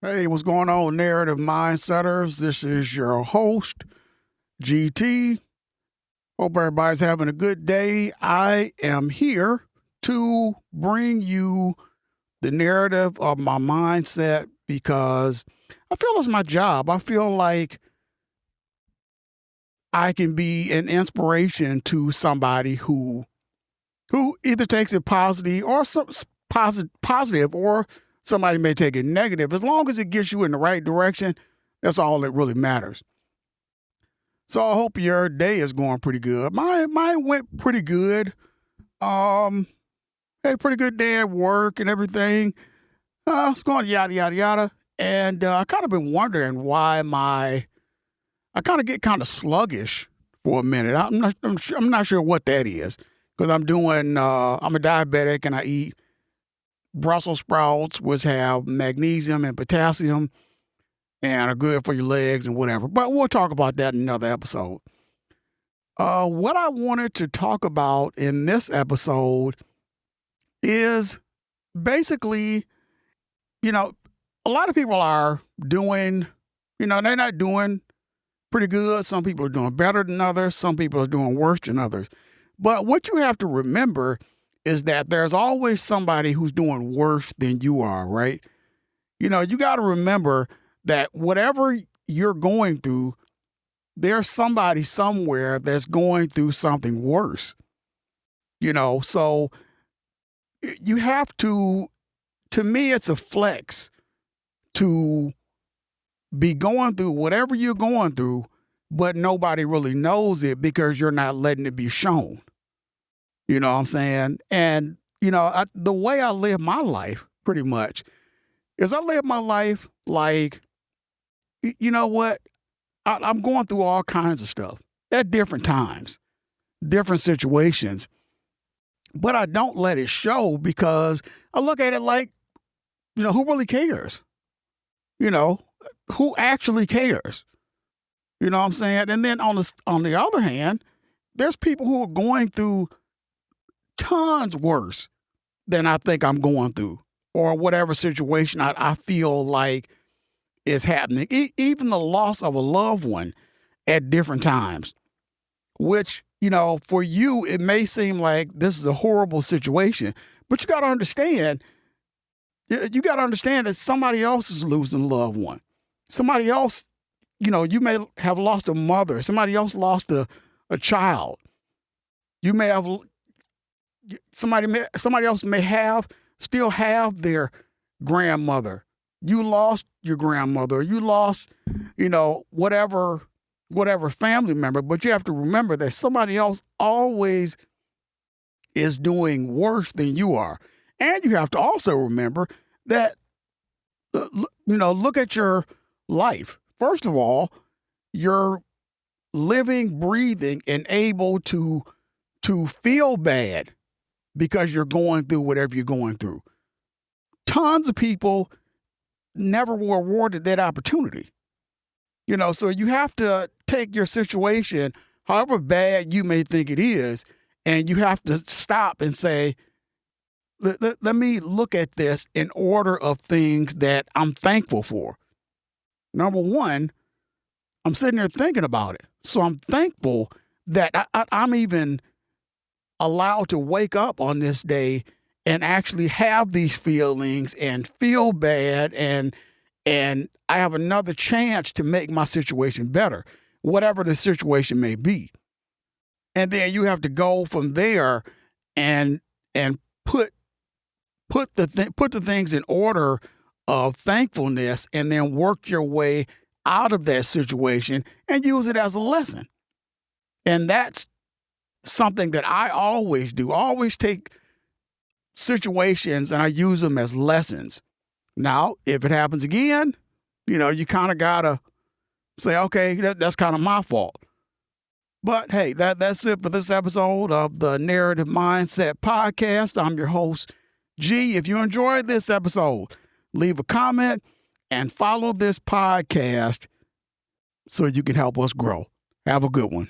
Hey, what's going on, Narrative Mindsetters? This is your host, GT. Hope everybody's having a good day. I am here to bring you the narrative of my mindset because I feel it's my job. I feel like I can be an inspiration to somebody who either takes it positive or positive, or somebody may take it negative. As long as it gets you in the right direction, that's all that really matters. So I hope your day is going pretty good. Mine went pretty good. Had a pretty good day at work and everything. It's going yada yada yada. And I kind of been wondering why I kind of get kind of sluggish for a minute. I'm not sure what that is, because I'm a diabetic and I eat Brussels sprouts, which have magnesium and potassium and are good for your legs and whatever. But we'll talk about that in another episode. What I wanted to talk about in this episode is basically, a lot of people are doing, they're not doing pretty good. Some people are doing better than others. Some people are doing worse than others. But what you have to remember is that there's always somebody who's doing worse than you are, right? You got to remember that whatever you're going through, there's somebody somewhere that's going through something worse. So you have to me, it's a flex to be going through whatever you're going through, but nobody really knows it because you're not letting it be shown. You know what I'm saying? And, the way I live my life pretty much is I live my life like, you know what? I'm going through all kinds of stuff at different times, different situations, but I don't let it show because I look at it like, who really cares? Who actually cares? You know what I'm saying? And then on the other hand, there's people who are going through tons worse than I think I'm going through, or whatever situation I feel like is happening. Even the loss of a loved one at different times, which, for you, it may seem like this is a horrible situation, but you got to understand that somebody else is losing a loved one. Somebody else, you may have lost a mother. Somebody else lost a child. You may have somebody else may still have their grandmother. You lost your grandmother. You lost, whatever family member. But you have to remember that somebody else always is doing worse than you are. And you have to also remember that, look at your life. First of all, you're living, breathing, and able to feel bad because you're going through whatever you're going through. Tons of people never were awarded that opportunity. So you have to take your situation, however bad you may think it is, and you have to stop and say, let me look at this in order of things that I'm thankful for. Number one, I'm sitting there thinking about it. So I'm thankful that I'm even allowed to wake up on this day and actually have these feelings and feel bad, and I have another chance to make my situation better, whatever the situation may be. And then you have to go from there and put the things in order of thankfulness, and then work your way out of that situation and use it as a lesson. And that's something that I always do. I always take situations and I use them as lessons. Now, if it happens again, you kind of got to say, okay, that's kind of my fault. But hey, that's it for this episode of the Narrative Mindset Podcast. I'm your host, G. If you enjoyed this episode, leave a comment and follow this podcast so you can help us grow. Have a good one.